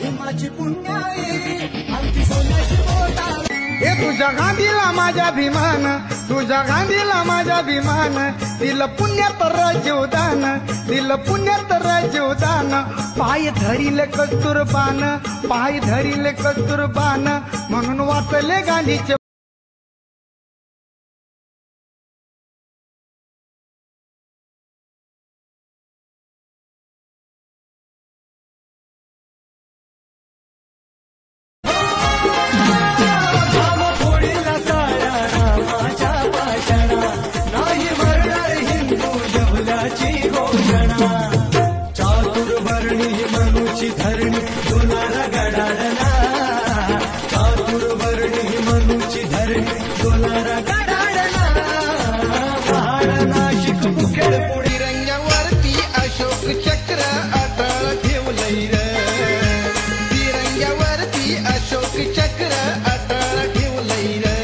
भीमाची पुण्याई आमची सोन्याची बोटा हे तुझ्या गांधीला माझ्या भीमान तुझ्या गांधीला माझ्या भीमान दिल पुण्यात राजीवदान दिल पुण्यात राजीवदान पाय धरिले कस्तुरबान पाय धरिले कस्तुरबान म्हणून वाचले गांधीचे चातुर्वर्णी मनुची धरणी डोलारा गडाडना चातुर्वर्णी मनुची धरणी डोलारा गडाडना पहाड नाशिक मुखेड पुढी रंगावरती अशोक चक्र अटळ ठेवलंय रे तिरंगावरती अशोक चक्र अटळ ठेवलंय रे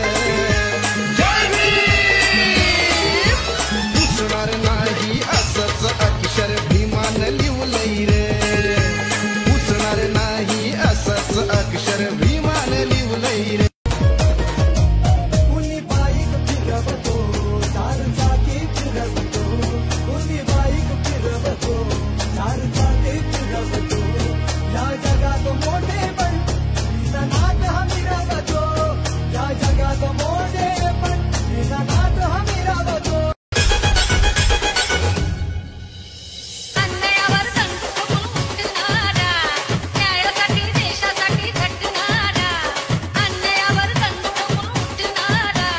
जय भीम पुसणार नाही असंच अक्षर भीमान लिवलंय रे पुसणार नाही असंच अक्षर भीमान लिवलंय रे कुणी बाईक फिरवतो चार चाकी फिरवतो कुणी बाईक फिरवतो चार चाकी फिरवतो या जगात मोठे पण निनाद हमी रावतो या जगात मोठे पण निनाद हमी रावतो अन्यायावर संकट उठणारा न्यायासाठी देशासाठी झटणारा अन्यायावर संकट उठणारा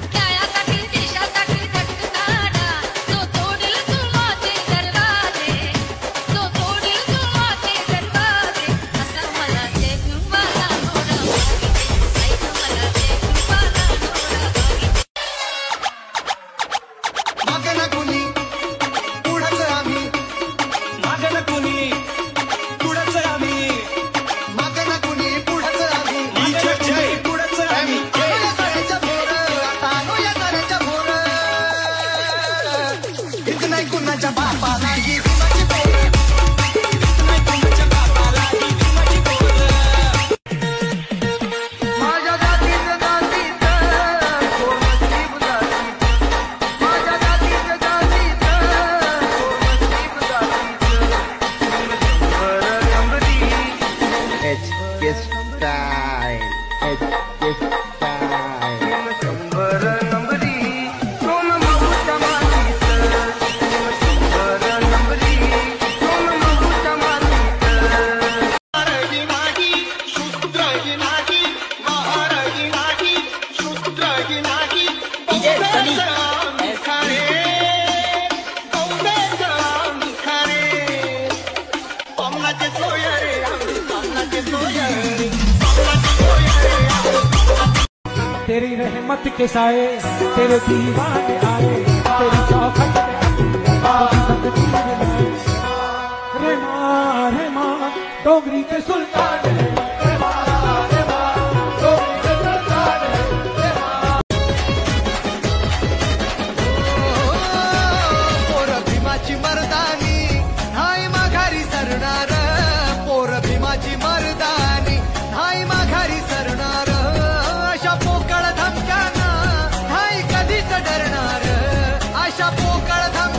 न्यायासाठी देशासाठी झटणारा जो तोडील जुलमाचे दरवाजे जो तोडील जुलमाचे दरवाजे असा मला जगवाला नोरा ऐक मला जगवाला नोरा मागणं कुणी पुढंच आम्ही मागणं कुणी पुढंच आम्ही मागणं कुणी पुढंच आम्ही मागणं कुणी पुढंच आम्ही आणूया साऱ्याच्या भोर आता आणूया साऱ्याच्या भोर हित नाही कुणाच्या बापाला ही कुणाची पोर हित नाही कुणाच्या बापाला ही कुणाची पोर माझ्या जातीचं जातीचं कोमल जातीचं माझ्या जातीचं जातीचं कोमल जातीचं बरं नंबरी H S style H S style शंभर नंबरी सोम माऊच्या मातीचं शंभर नंबरी सोम माऊच्या मातीचं महाराजी नाही शूद्रही नाही महाराजी नाही शूद्रही नाही खरे खरे पमनाचे सोयरे पमनाचे सोयरे तेरी रहमत के साए तेरे दीवाने आए तेरी चौखट रे मां डोगरी के सुल्तान रे मां डोगरी के सुल्तान रे मां पोर भीमाची मर्दानी नाही माघारी सरणार पोर भीमाची मर्दानी नाही माघारी सरणार अशा पोकळ धमक्यानं नाही कधीच डरणार अशा पोकळ धमक्यानं